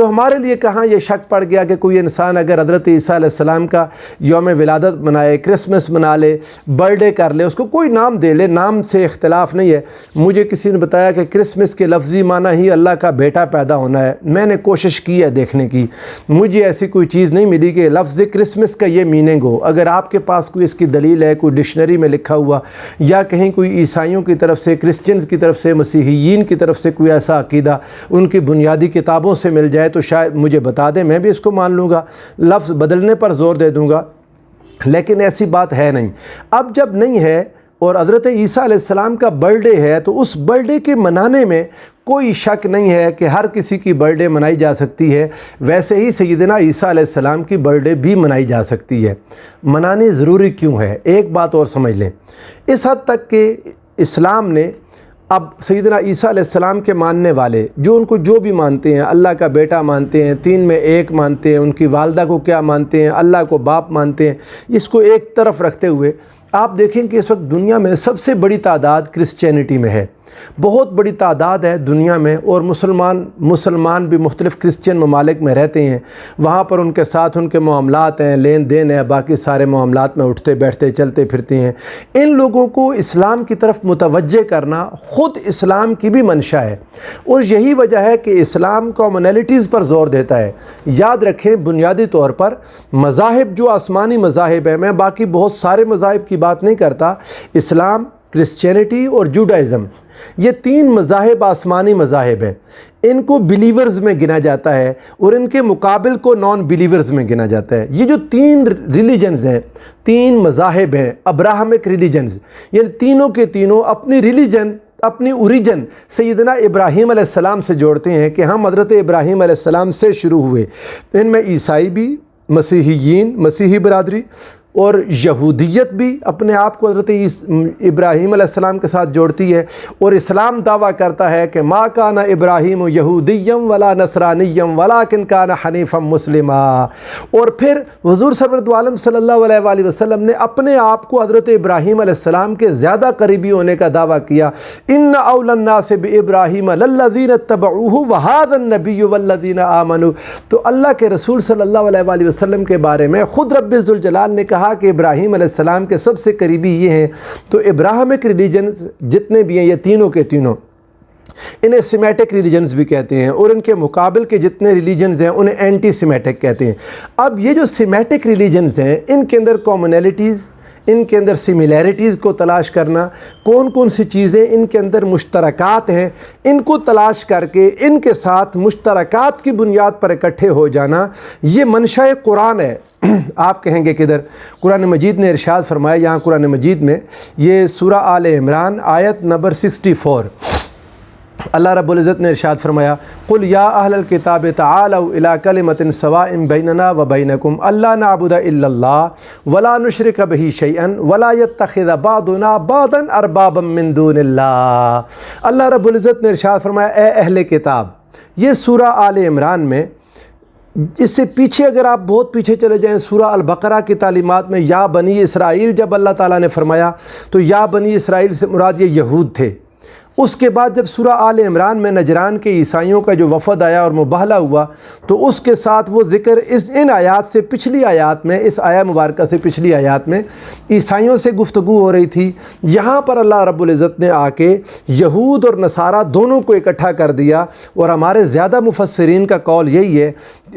تو ہمارے لیے کہاں یہ شک پڑ گیا کہ کوئی انسان اگر حضرت عیسیٰ علیہ السلام کا یوم ولادت منائے، کرسمس منا لے، برتھڈے کر لے، اس کو کوئی نام دے لے، نام سے اختلاف نہیں ہے۔ مجھے کسی نے بتایا کہ کرسمس کے لفظی معنی ہی اللہ کا بیٹا پیدا ہونا ہے۔ میں نے کوشش کی ہے دیکھنے کی، مجھے ایسی کوئی چیز نہیں ملی کہ لفظ کرسمس کا یہ میننگ ہو۔ اگر آپ کے پاس کوئی اس کی دلیل ہے، کوئی ڈکشنری میں لکھا ہوا، یا کہیں کوئی عیسائیوں کی طرف سے، کرسچنز کی طرف سے، مسیحیین کی طرف سے کوئی ایسا عقیدہ ان کی بنیادی کتابوں سے مل جائے تو شاید مجھے بتا دیں، میں بھی اس کو مان لوں گا، لفظ بدلنے پر زور دے دوں گا، لیکن ایسی بات ہے نہیں۔ اب جب نہیں ہے اور حضرت عیسیٰ علیہ السلام کا برتھڈے ہے تو اس برتھڈے کے منانے میں کوئی شک نہیں ہے کہ ہر کسی کی برتھڈے منائی جا سکتی ہے۔ ویسے ہی سیدنا عیسیٰ علیہ السلام کی برتھڈے بھی منائی جا سکتی ہے۔ منانی ضروری کیوں ہے؟ ایک بات اور سمجھ لیں، اس حد تک کہ اسلام نے اب سیدنا عیسیٰ علیہ السلام کے ماننے والے جو ان کو جو بھی مانتے ہیں، اللہ کا بیٹا مانتے ہیں، تین میں ایک مانتے ہیں، ان کی والدہ کو کیا مانتے ہیں، اللہ کو باپ مانتے ہیں، اس کو ایک طرف رکھتے ہوئے آپ دیکھیں کہ اس وقت دنیا میں سب سے بڑی تعداد کرسچینٹی میں ہے، بہت بڑی تعداد ہے دنیا میں، اور مسلمان بھی مختلف کرسچین ممالک میں رہتے ہیں، وہاں پر ان کے ساتھ ان کے معاملات ہیں، لین دین ہے، باقی سارے معاملات میں اٹھتے بیٹھتے چلتے پھرتے ہیں۔ ان لوگوں کو اسلام کی طرف متوجہ کرنا خود اسلام کی بھی منشا ہے، اور یہی وجہ ہے کہ اسلام کامنالٹیز پر زور دیتا ہے۔ یاد رکھیں بنیادی طور پر مذاہب جو آسمانی مذاہب ہیں، میں باقی بہت سارے مذاہب کی بات نہیں کرتا، اسلام، کرسچینٹی اور جوڈائزم، یہ تین مذاہب آسمانی مذاہب ہیں، ان کو بلیورز میں گنا جاتا ہے اور ان کے مقابل کو نان بلیورز میں گنا جاتا ہے۔ یہ جو تین ریلیجنز ہیں، تین مذاہب ہیں، ابراہمک ریلیجنز، یعنی تینوں کے تینوں اپنی ریلیجن، اپنی اوریجن سیدنا ابراہیم علیہ السلام سے جوڑتے ہیں کہ ہم حضرت ابراہیم علیہ السلام سے شروع ہوئے۔ ان میں عیسائی بھی، مسیحیین، مسیحی برادری، اور یہودیت بھی اپنے آپ کو حضرت ابراہیم علیہ السلام کے ساتھ جوڑتی ہے، اور اسلام دعویٰ کرتا ہے کہ ما کان ابراہیم یہودیم ولا نصرانیم ولکن کان حنیفا مسلما۔ اور پھر حضور سرورت عالم صلی اللہ علیہ وآلہ وسلم نے اپنے آپ کو حضرت ابراہیم علیہ السلام کے زیادہ قریبی ہونے کا دعویٰ کیا، ان اولی الناس بابراہیم للذین اتبعوہ وہذا النبی والذین آمنوا۔ تو اللہ کے رسول صلی اللہ علیہ وآلہ وسلم کے بارے میں خود رب ذوالجلال نے کہا کہ ابراہیم علیہ السلام کے سب سے قریبی یہ ہیں۔ تو ابراہمک ریلیجنز جتنے بھی ہیں یہ تینوں کے تینوں، انہیں سیمیٹک ریلیجنز بھی کہتے ہیں، اور ان کے مقابل کے جتنے ریلیجنز ہیں انہیں اینٹی سیمیٹک کہتے ہیں۔ اب یہ جو سیمیٹک ریلیجنز ہیں ان کے اندر کامنالٹیز، ان کے اندر سملیرٹیز کو تلاش کرنا، کون کون سی چیزیں ان کے اندر مشترکات ہیں، ان کو تلاش کر کے ان کے ساتھ مشترکات کی بنیاد پر اکٹھے ہو جانا، یہ منشاء قرآن ہے۔ آپ کہیں گے کدھر؟ قرآن مجید نے ارشاد فرمایا، یہاں قرآن مجید میں یہ سورہ آل عمران آیت نمبر 64، اللہ رب العزت نے ارشاد فرمایا، قل یا اہل الکتاب تعالوا الی کلمۃ سواء بیننا وبینکم الا نعبد الا اللہ ولا نشرک بہ شیئا ولا یتخذ بعضنا بعضا اربابا من دون اللہ۔ اللہ رب العزت نے ارشاد فرمایا، اے اہل کتاب، یہ سورہ آل عمران میں، اس سے پیچھے اگر آپ بہت پیچھے چلے جائیں سورہ البقرہ کی تعلیمات میں، یا بنی اسرائیل جب اللہ تعالیٰ نے فرمایا تو یا بنی اسرائیل سے مراد یہ یہود تھے۔ اس کے بعد جب سورہ آل عمران میں نجران کے عیسائیوں کا جو وفد آیا اور مباہلہ ہوا تو اس کے ساتھ وہ ذکر ان آیات سے پچھلی آیات میں، اس آیہ مبارکہ سے پچھلی آیات میں عیسائیوں سے گفتگو ہو رہی تھی۔ یہاں پر اللہ رب العزت نے آ کے یہود اور نصارہ دونوں کو اکٹھا کر دیا، اور ہمارے زیادہ مفسرین کا قول یہی ہے،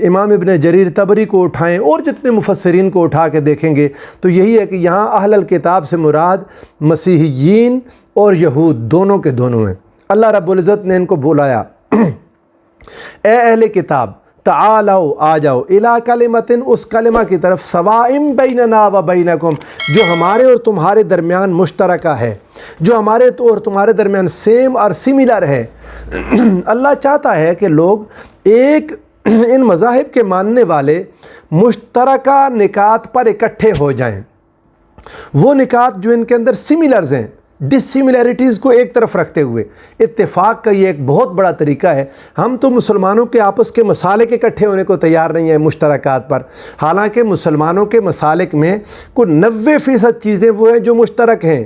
امام ابن جریر طبری کو اٹھائیں اور جتنے مفسرین کو اٹھا کے دیکھیں گے تو یہی ہے کہ یہاں اہل الکتاب سے مراد مسیحیین اور یہود دونوں کے دونوں ہیں۔ اللہ رب العزت نے ان کو بلایا، اے اہل کتاب تعالو، آ جاؤ، الی کلمۃ، اس کلمہ کی طرف، سواء بیننا و بینکم، جو ہمارے اور تمہارے درمیان مشترکہ ہے، جو ہمارے اور تمہارے درمیان سیم اور سملر ہے۔ اللہ چاہتا ہے کہ لوگ ایک ان مذاہب کے ماننے والے مشترکہ نکات پر اکٹھے ہو جائیں، وہ نکات جو ان کے اندر سملرز ہیں، ڈس سملیرٹیز کو ایک طرف رکھتے ہوئے۔ اتفاق کا یہ ایک بہت بڑا طریقہ ہے۔ ہم تو مسلمانوں کے آپس کے مسالک اکٹھے ہونے کو تیار نہیں ہیں مشترکات پر، حالانکہ مسلمانوں کے مسالک میں کوئی 90% چیزیں وہ ہیں جو مشترک ہیں،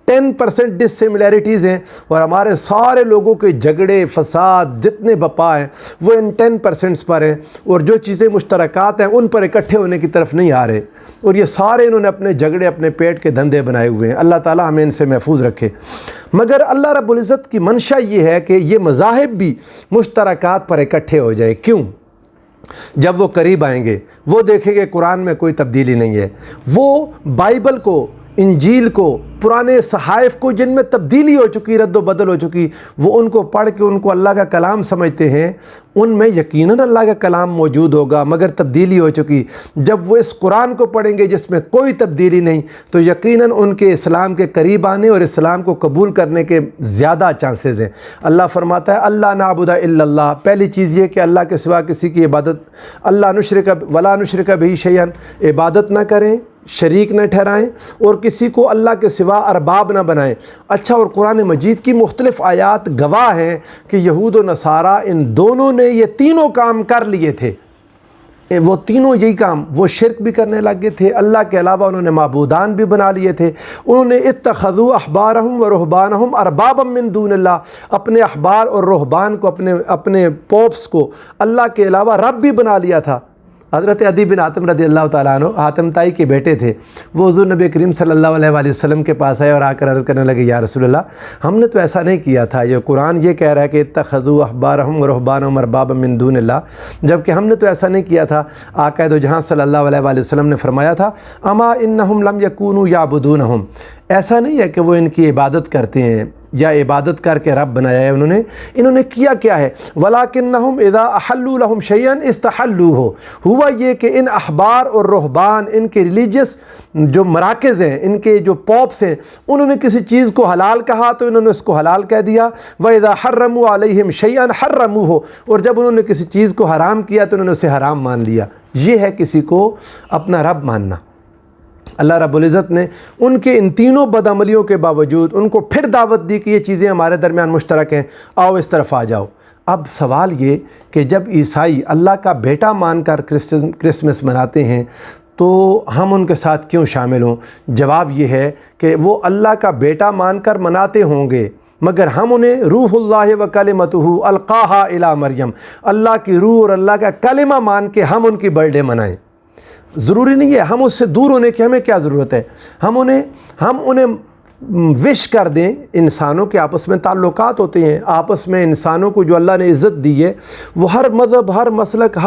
10% ڈسملیرٹیز ہیں اور ہمارے سارے لوگوں کے جھگڑے فساد جتنے بپا ہیں وہ ان 10% پر ہیں، اور جو چیزیں مشترکات ہیں ان پر اکٹھے ہونے کی طرف نہیں آ رہے، اور یہ سارے انہوں نے اپنے جھگڑے اپنے پیٹ کے دھندے بنائے ہوئے ہیں۔ اللہ تعالیٰ ہمیں ان سے محفوظ رکھے۔ مگر اللہ رب العزت کی منشا یہ ہے کہ یہ مذاہب بھی مشترکات پر اکٹھے ہو جائیں۔ کیوں؟ جب وہ قریب آئیں گے وہ دیکھیں گے قرآن میں کوئی تبدیلی نہیں ہے، وہ بائبل کو، انجیل کو، پرانے صحائف کو جن میں تبدیلی ہو چکی، رد و بدل ہو چکی، وہ ان کو پڑھ کے ان کو اللہ کا کلام سمجھتے ہیں، ان میں یقیناً اللہ کا کلام موجود ہوگا مگر تبدیلی ہو چکی۔ جب وہ اس قرآن کو پڑھیں گے جس میں کوئی تبدیلی نہیں تو یقیناً ان کے اسلام کے قریب آنے اور اسلام کو قبول کرنے کے زیادہ چانسز ہیں۔ اللہ فرماتا ہے اللہ نعبد الا اللہ، پہلی چیز یہ کہ اللہ کے سوا کسی کی عبادت، اللہ نشرک ولا نشرک بہ شیئا، عبادت نہ کریں، شریک نہ ٹھہرائیں اور کسی کو اللہ کے سوا ارباب نہ بنائیں۔ اچھا، اور قرآن مجید کی مختلف آیات گواہ ہیں کہ یہود و نصارہ ان دونوں نے یہ تینوں کام کر لیے تھے، وہ تینوں یہی کام، وہ شرک بھی کرنے لگے تھے، اللہ کے علاوہ انہوں نے معبودان بھی بنا لیے تھے، انہوں نے اتخذوا احبارہم و رہبانہم اربابا من دون اللہ، اپنے احبار اور رہبان کو، اپنے پوپس کو اللہ کے علاوہ رب بھی بنا لیا تھا۔ حضرت عدی بن حاتم رضی اللہ تعالیٰ عنہ حاتم تائی کے بیٹے تھے، وہ حضور نبی کریم صلی اللہ علیہ وآلہ وسلم کے پاس آئے اور آ کر عرض کرنے لگے یا رسول اللہ، ہم نے تو ایسا نہیں کیا تھا، یہ قرآن یہ کہہ رہا ہے کہ اتخذوا احبارہم ورہبانہم اربابا من دون اللہ، جبکہ ہم نے تو ایسا نہیں کیا تھا۔ آقا دو جہاں صلی اللہ علیہ وآلہ وسلم نے فرمایا تھا اما انہم لم یکونوا یعبدونہم، ایسا نہیں ہے کہ وہ ان کی عبادت کرتے ہیں یا عبادت کر کے رب بنایا ہے انہوں نے کیا کیا ہے، وَلَكِنَّهُمْ اِذَا أَحَلُّوا لَهُمْ شَيْئًا اسْتَحَلُّوهُ، ہوا یہ کہ ان احبار اور رہبان، ان کے ریلیجس جو مراکز ہیں، ان کے جو پوپس ہیں، انہوں نے کسی چیز کو حلال کہا تو انہوں نے اس کو حلال کہہ دیا، وَإِذَا حَرَّمُوا عَلَيْهِمْ شَيْئًا حَرَّمُوهُ، اور جب انہوں نے کسی چیز کو حرام کیا تو انہوں نے اسے حرام مان لیا۔ یہ ہے کسی کو اپنا رب ماننا۔ اللہ رب العزت نے ان کے ان تینوں بدعملیوں کے باوجود ان کو پھر دعوت دی کہ یہ چیزیں ہمارے درمیان مشترک ہیں، آؤ اس طرف آ جاؤ۔ اب سوال یہ کہ جب عیسائی اللہ کا بیٹا مان کر کرسمس مناتے ہیں تو ہم ان کے ساتھ کیوں شامل ہوں؟ جواب یہ ہے کہ وہ اللہ کا بیٹا مان کر مناتے ہوں گے مگر ہم انہیں روح اللہ و کلمتہ القاہا الی مریم، اللہ کی روح اور اللہ کا کلمہ مان کے ہم ان کی برتھ ڈے منائیں۔ ضروری نہیں ہے ہم اس سے دور ہونے کی، ہمیں کیا ضرورت ہے، ہم انہیں وش کر دیں۔ انسانوں کے آپس میں تعلقات ہوتے ہیں، آپس میں انسانوں کو جو اللہ نے عزت دی ہے وہ ہر مذہب، ہر مسلک،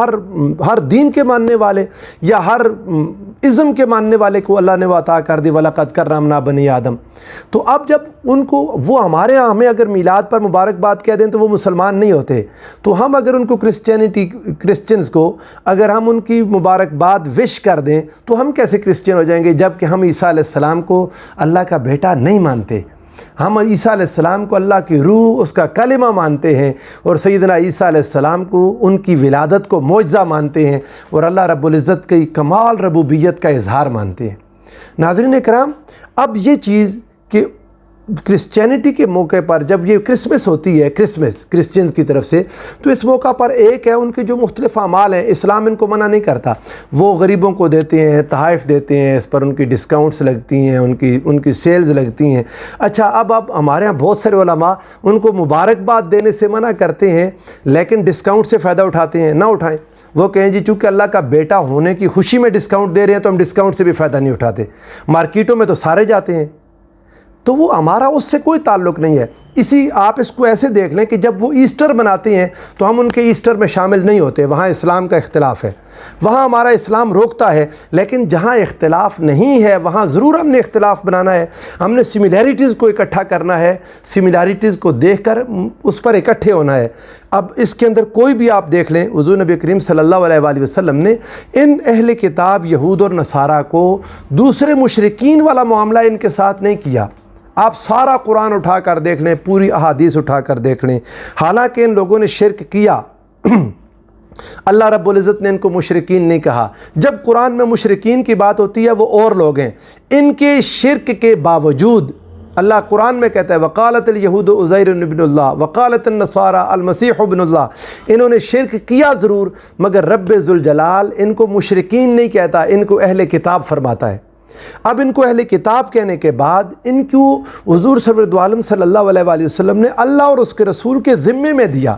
ہر دین کے ماننے والے یا ہر ازم کے ماننے والے کو اللہ نے وہ عطا کر دی، وَلَقَدْ کَرَّمْنَا بَنِی آدم۔ تو اب جب ان کو وہ ہمارے ہاں ہمیں اگر میلاد پر مبارکباد کہہ دیں تو وہ مسلمان نہیں ہوتے، تو ہم اگر ان کو کرسچنز کو اگر ہم ان کی مبارکباد وش کر دیں تو ہم کیسے کرسچن ہو جائیں گے جب کہ ہم عیسیٰ علیہ السلام کو اللہ کا بیٹا نہیں مانتے؟ ہم عیسیٰ علیہ السلام کو اللہ کی روح، اس کا کلمہ مانتے ہیں، اور سیدنا عیسیٰ علیہ السلام کو ان کی ولادت کو معجزہ مانتے ہیں اور اللہ رب العزت کی کمال ربوبیت کا اظہار مانتے ہیں۔ ناظرین کرام، اب یہ چیز کہ کرسچینٹی کے موقع پر جب یہ کرسمس ہوتی ہے، کرسچنز کی طرف سے، تو اس موقع پر ایک ہے ان کے جو مختلف اعمال ہیں، اسلام ان کو منع نہیں کرتا، وہ غریبوں کو دیتے ہیں، تحائف دیتے ہیں، اس پر ان کی ڈسکاؤنٹس لگتی ہیں، ان کی سیلز لگتی ہیں۔ اچھا، اب ہمارے ہاں بہت سارے علماء ان کو مبارکباد دینے سے منع کرتے ہیں لیکن ڈسکاؤنٹ سے فائدہ اٹھاتے ہیں۔ نہ اٹھائیں، وہ کہیں جی چونکہ اللہ کا بیٹا ہونے کی خوشی میں ڈسکاؤنٹ دے رہے ہیں تو ہم ڈسکاؤنٹ سے بھی فائدہ نہیں اٹھاتے، مارکیٹوں میں تو سارے جاتے ہیں، تو وہ ہمارا اس سے کوئی تعلق نہیں ہے۔ آپ اس کو ایسے دیکھ لیں کہ جب وہ ایسٹر مناتے ہیں تو ہم ان کے ایسٹر میں شامل نہیں ہوتے، وہاں اسلام کا اختلاف ہے، وہاں ہمارا اسلام روکتا ہے، لیکن جہاں اختلاف نہیں ہے وہاں ضرور ہم نے اختلاف بنانا ہے، ہم نے سملیرٹیز کو اکٹھا کرنا ہے، سملیرٹیز کو دیکھ کر اس پر اکٹھے ہونا ہے۔ اب اس کے اندر کوئی بھی آپ دیکھ لیں، حضور نبی کریم صلی اللہ علیہ وآلہ وسلم نے ان اہل کتاب یہود اور نصارہ کو دوسرے مشرکین والا معاملہ ان کے ساتھ نہیں کیا۔ آپ سارا قرآن اٹھا کر دیکھ لیں، پوری احادیث اٹھا کر دیکھ لیں، حالانکہ ان لوگوں نے شرک کیا، اللہ رب العزت نے ان کو مشرکین نہیں کہا۔ جب قرآن میں مشرکین کی بات ہوتی ہے وہ اور لوگ ہیں، ان کے شرک کے باوجود اللہ قرآن میں کہتا ہے وقالت الیہود عزیر ابن اللہ وقالت النصارى المسیح ابن اللہ، انہوں نے شرک کیا ضرور مگر رب ذوالجلال ان کو مشرکین نہیں کہتا، ان کو اہل کتاب فرماتا ہے۔ اب ان کو اہل کتاب کہنے کے بعد ان کو حضور سرور دو عالم صلی اللہ علیہ وآلہ وسلم نے اللہ اور اس کے رسول کے ذمے میں دیا۔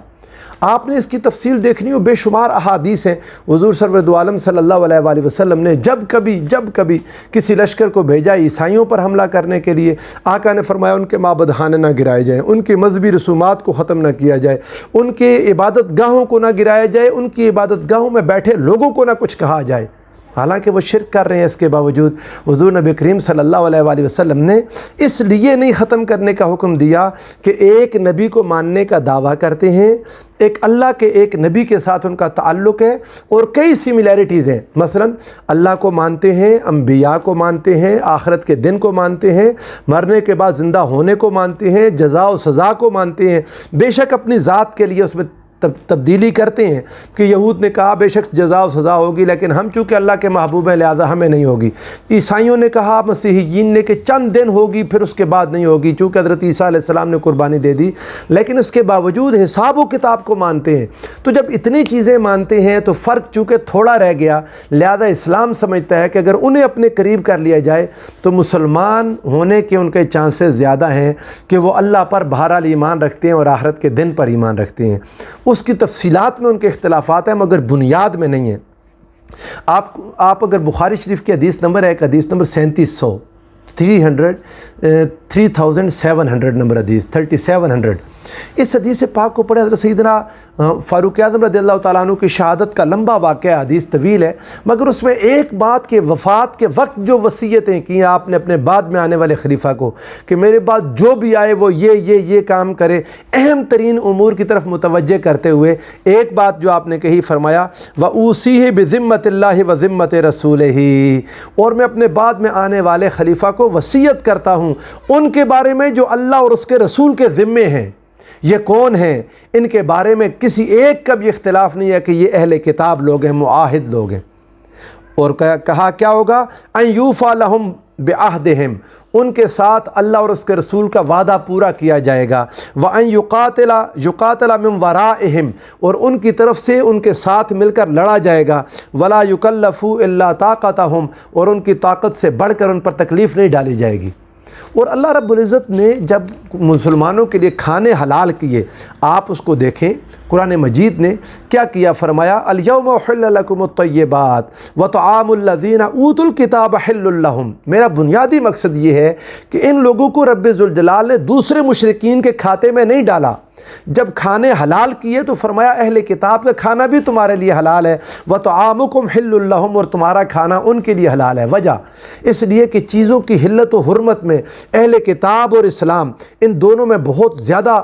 آپ نے اس کی تفصیل دیکھنی ہو، بے شمار احادیث ہیں۔ حضور سرور دو عالم صلی اللہ علیہ وآلہ وسلم نے جب کبھی کسی لشکر کو بھیجا عیسائیوں پر حملہ کرنے کے لیے، آقا نے فرمایا ان کے معبد خانے نہ گرائے جائیں، ان کی مذہبی رسومات کو ختم نہ کیا جائے، ان کے عبادت گاہوں کو نہ گرایا جائے، ان کی عبادت گاہوں میں بیٹھے لوگوں کو نہ کچھ کہا جائے۔ حالانکہ وہ شرک کر رہے ہیں، اس کے باوجود حضور نبی کریم صلی اللہ علیہ وآلہ وسلم نے اس لیے نہیں ختم کرنے کا حکم دیا کہ ایک نبی کو ماننے کا دعویٰ کرتے ہیں، ایک اللہ کے ایک نبی کے ساتھ ان کا تعلق ہے اور کئی سملیرٹیز ہیں۔ مثلا اللہ کو مانتے ہیں، انبیاء کو مانتے ہیں، آخرت کے دن کو مانتے ہیں، مرنے کے بعد زندہ ہونے کو مانتے ہیں، جزا و سزا کو مانتے ہیں۔ بے شک اپنی ذات کے لیے اس میں تبدیلی کرتے ہیں کہ یہود نے کہا بے شک جزا و سزا ہوگی، لیکن ہم چونکہ اللہ کے محبوب ہیں لہٰذا ہمیں نہیں ہوگی۔ عیسائیوں نے کہا، مسیحیین نے، کہ چند دن ہوگی پھر اس کے بعد نہیں ہوگی، چونکہ حضرت عیسیٰ علیہ السلام نے قربانی دے دی، لیکن اس کے باوجود حساب و کتاب کو مانتے ہیں۔ تو جب اتنی چیزیں مانتے ہیں تو فرق چونکہ تھوڑا رہ گیا، لہذا اسلام سمجھتا ہے کہ اگر انہیں اپنے قریب کر لیا جائے تو مسلمان ہونے کے ان کے چانسز زیادہ ہیں کہ وہ اللہ پر بہرحال ایمان رکھتے ہیں اور آخرت کے دن پر ایمان رکھتے ہیں۔ اس کی تفصیلات میں ان کے اختلافات ہیں مگر بنیاد میں نہیں ہیں۔ آپ اگر بخاری شریف کی حدیث نمبر ہے، ایک حدیث نمبر 3700 3700 نمبر حدیث 3700، اس حدیث پاک کو پڑھے حضرت سیدنا فاروق اعظم رضی اللہ تعالیٰ عنہ کی شہادت کا لمبا واقعہ، حدیث طویل ہے، مگر اس میں ایک بات کہ وفات کے وقت جو وصیتیں کی آپ نے اپنے بعد میں آنے والے خلیفہ کو کہ میرے بعد جو بھی آئے وہ یہ کام کرے، اہم ترین امور کی طرف متوجہ کرتے ہوئے ایک بات جو آپ نے کہی، فرمایا وَأُوصِيهِ بِذِمَّةِ اللَّهِ وَذِمَّةِ رَسُولِهِ، اور میں اپنے بعد میں آنے والے خلیفہ کو وصیت کرتا ہوں ان کے بارے میں جو اللہ اور اس کے رسول کے ذمے ہیں۔ یہ کون ہیں؟ ان کے بارے میں کسی ایک کا بھی اختلاف نہیں ہے کہ یہ اہل کتاب لوگ ہیں، معاہد لوگ ہیں۔ اور کہا کیا ہوگا؟ ان یوفی لہم بعہدہم، ان کے ساتھ اللہ اور اس کے رسول کا وعدہ پورا کیا جائے گا، وان یقاتل من ورائہم، اور ان کی طرف سے ان کے ساتھ مل کر لڑا جائے گا، ولا یکلفوا الا طاقتہم، اور ان کی طاقت سے بڑھ کر ان پر تکلیف نہیں ڈالی جائے گی۔ اور اللہ رب العزت نے جب مسلمانوں کے لیے کھانے حلال کیے، آپ اس کو دیکھیں، قرآن مجید نے کیا کیا، فرمایا الیوم احل لکم الطیبات وطعام الذین اوتوا الکتاب حل لہم۔ میرا بنیادی مقصد یہ ہے کہ ان لوگوں کو رب ذوالجلال نے دوسرے مشرکین کے کھاتے میں نہیں ڈالا۔ جب کھانے حلال کیے تو فرمایا اہل کتاب کا کھانا بھی تمہارے لیے حلال ہے، وَطَعَامُكُمْ حِلٌّ لَهُمْ، اور تمہارا کھانا ان کے لیے حلال ہے۔ وجہ اس لیے کہ چیزوں کی حلت و حرمت میں اہل کتاب اور اسلام ان دونوں میں بہت زیادہ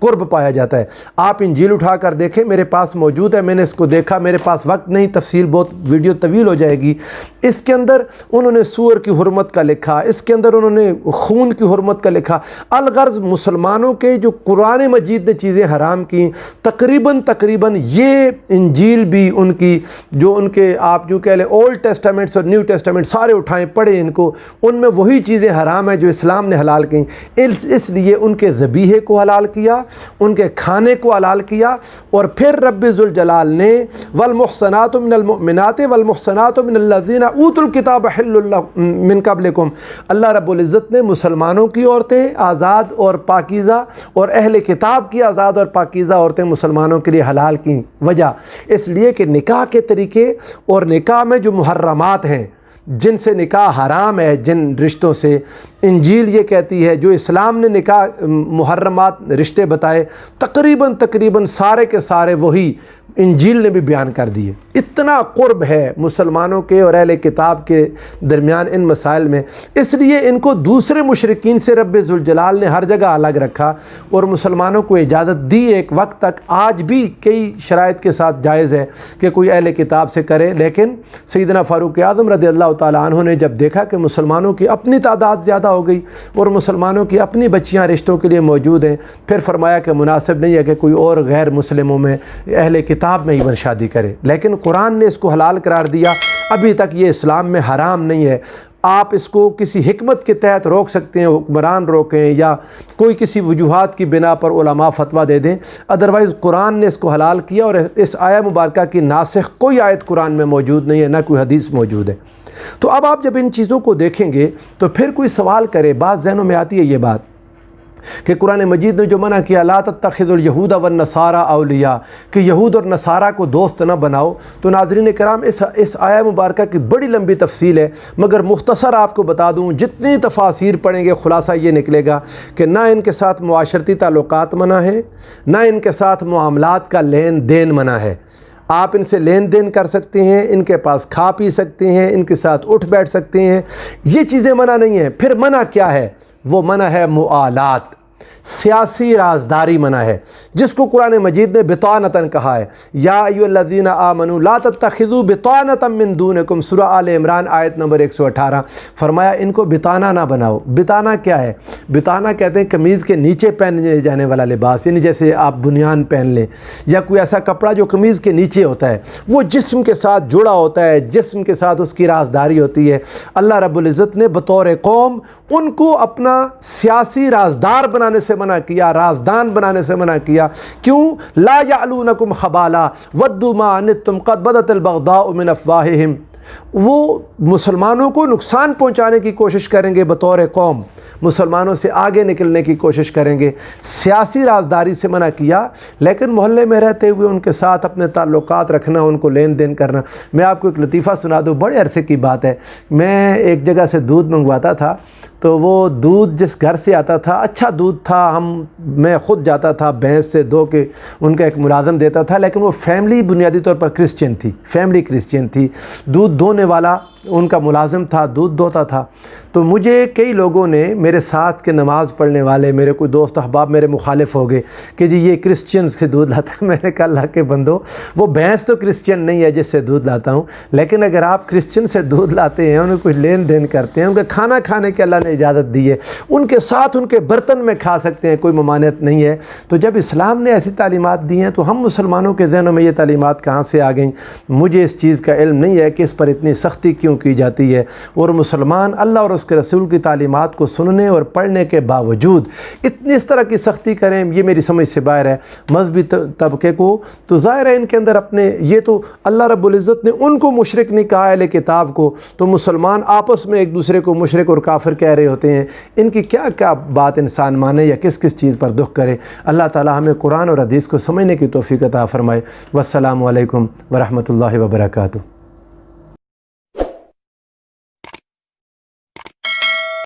قرب پایا جاتا ہے۔ آپ انجیل اٹھا کر دیکھیں، میرے پاس موجود ہے، میں نے اس کو دیکھا، میرے پاس وقت نہیں، تفصیل بہت ویڈیو طویل ہو جائے گی۔ اس کے اندر انہوں نے سور کی حرمت کا لکھا، اس کے اندر انہوں نے خون کی حرمت کا لکھا۔ الغرض مسلمانوں کے جو قرآن مجید نے چیزیں حرام کی، تقریباً یہ انجیل بھی ان کی جو ان کے آپ جو کہہ لیں اولڈ ٹیسٹامنٹس اور نیو ٹیسٹامنٹ سارے اٹھائیں پڑھیں ان کو، ان میں وہی چیزیں حرام ہیں جو اسلام نے حلال کی۔ اس لیے ان کے ذبیحے کو حلال کیا، ان کے کھانے کو حلال کیا، اور پھر رب ذوالجلال نے والمحصنات من المؤمنات والمحصنات من الذین اوتوا الکتاب حل من قبلکم، اللہ رب العزت نے مسلمانوں کی عورتیں آزاد اور پاکیزہ اور اہل کتاب کی آزاد اور پاکیزہ عورتیں مسلمانوں کے لیے حلال کی۔ وجہ اس لیے کہ نکاح کے طریقے اور نکاح میں جو محرمات ہیں، جن سے نکاح حرام ہے، جن رشتوں سے انجیل یہ کہتی ہے، جو اسلام نے نکاح محرمات رشتے بتائے، تقریباً سارے کے سارے وہی انجیل نے بھی بیان کر دیے۔ اتنا قرب ہے مسلمانوں کے اور اہل کتاب کے درمیان ان مسائل میں، اس لیے ان کو دوسرے مشرکین سے رب ذوالجلال نے ہر جگہ الگ رکھا اور مسلمانوں کو اجازت دی ایک وقت تک۔ آج بھی کئی شرائط کے ساتھ جائز ہے کہ کوئی اہل کتاب سے کرے، لیکن سیدنا فاروق اعظم رضی اللہ تعالیٰ عنہ نے جب دیکھا کہ مسلمانوں کی اپنی تعداد زیادہ ہو گئی اور مسلمانوں کی اپنی بچیاں رشتوں کے لیے موجود ہیں، پھر فرمایا کہ مناسب نہیں ہے کہ کوئی اور غیر مسلموں میں اہل کتاب میں ایون شادی کرے، لیکن قرآن نے اس کو حلال قرار دیا۔ ابھی تک یہ اسلام میں حرام نہیں ہے۔ آپ اس کو کسی حکمت کے تحت روک سکتے ہیں، حکمران روکیں یا کوئی کسی وجوہات کی بنا پر علماء فتویٰ دے دیں، ادروائز قرآن نے اس کو حلال کیا، اور اس آیہ مبارکہ کی ناسخ کوئی آیت قرآن میں موجود نہیں ہے، نہ کوئی حدیث موجود ہے۔ تو اب آپ جب ان چیزوں کو دیکھیں گے تو پھر کوئی سوال کرے، بعض ذہنوں میں آتی ہے یہ بات کہ قرآن مجید نے جو منع کیا لا تتخذوا اليہود والنصارى اولیاء، کہ یہود اور نصارہ کو دوست نہ بناؤ، تو ناظرین کرام اس آیہ مبارکہ کی بڑی لمبی تفصیل ہے، مگر مختصر آپ کو بتا دوں، جتنی تفاسیر پڑھیں گے خلاصہ یہ نکلے گا کہ نہ ان کے ساتھ معاشرتی تعلقات منع ہے، نہ ان کے ساتھ معاملات کا لین دین منع ہے۔ آپ ان سے لین دین کر سکتے ہیں، ان کے پاس کھا پی سکتے ہیں، ان کے ساتھ اٹھ بیٹھ سکتے ہیں، یہ چیزیں منع نہیں ہیں۔ پھر منع کیا ہے؟ وہ منع ہے مؤالات، سیاسی رازداری منع ہے، جس کو قرآن مجید نے بطانتاً کہا ہے، یا ایھا الذین آمنوا لا تتخذوا بطانۃ من دونکم، سورہ آل عمران آیت نمبر 118، فرمایا ان کو بطانہ نہ بناؤ۔ بطانہ کیا ہے؟ بطانہ کہتے ہیں قمیض کے نیچے پہنے جانے والا لباس، یعنی جیسے آپ بنیان پہن لیں یا کوئی ایسا کپڑا جو قمیض کے نیچے ہوتا ہے، وہ جسم کے ساتھ جڑا ہوتا ہے، جسم کے ساتھ اس کی رازداری ہوتی ہے۔ اللہ رب العزت نے بطور قوم ان کو اپنا سیاسی رازدار بنانے سے منع کیا، رازدان بنانے سے منع کیا۔ کیوں؟ لا یعلونکم خبالا ودوا ما عنتم قد بدت البغضاء من افواہہم، وہ مسلمانوں کو نقصان پہنچانے کی کوشش کریں گے، بطور قوم مسلمانوں سے آگے نکلنے کی کوشش کریں گے۔ سیاسی رازداری سے منع کیا، لیکن محلے میں رہتے ہوئے ان کے ساتھ اپنے تعلقات رکھنا، ان کو لین دین کرنا۔ میں آپ کو ایک لطیفہ سنا دوں، بڑے عرصے کی بات ہے، میں ایک جگہ سے دودھ منگواتا تھا، تو وہ دودھ جس گھر سے آتا تھا اچھا دودھ تھا، میں خود جاتا تھا بھینس سے دو کے ان کا ایک ملازم دیتا تھا، لیکن وہ فیملی بنیادی طور پر کرسچن تھی، فیملی کرسچن تھی، دودھ دھونے والا ان کا ملازم تھا، دودھ دھوتا تھا۔ تو مجھے کئی لوگوں نے میرے ساتھ کے نماز پڑھنے والے میرے کوئی دوست احباب میرے مخالف ہو گئے کہ جی یہ کرسچنز سے دودھ لاتا ہے۔ میں نے کہا اللہ کے بندو، وہ بھینس تو کرسچن نہیں ہے جس سے دودھ لاتا ہوں، لیکن اگر آپ کرسچن سے دودھ لاتے ہیں، انہیں کوئی لین دین کرتے ہیں، ان کا کھانا کھانے کے اللہ نے اجازت دی ہے، ان کے ساتھ ان کے برتن میں کھا سکتے ہیں، کوئی ممانعت نہیں ہے۔ تو جب اسلام نے ایسی تعلیمات دی ہیں تو ہم مسلمانوں کے ذہنوں میں یہ تعلیمات کہاں سے آ گئیں؟ مجھے اس چیز کا علم نہیں ہے کہ اس پر اتنی سختی کیوں کی جاتی ہے، اور مسلمان اللہ اور اس کے رسول کی تعلیمات کو سننے اور پڑھنے کے باوجود اتنی اس طرح کی سختی کریں، یہ میری سمجھ سے باہر ہے۔ مذہبی طبقے کو تو ظاہر ہے ان کے اندر اپنے، یہ تو اللہ رب العزت نے ان کو مشرک نہیں کہا اہل کتاب کو، تو مسلمان آپس میں ایک دوسرے کو مشرک اور کافر کہہ رہے ہوتے ہیں۔ ان کی کیا کیا بات انسان مانے یا کس کس چیز پر دکھ کرے؟ اللہ تعالی ہمیں قرآن اور حدیث کو سمجھنے کی توفیق عطا فرمائے۔ والسلام علیکم ورحمۃ اللہ وبرکاتہ۔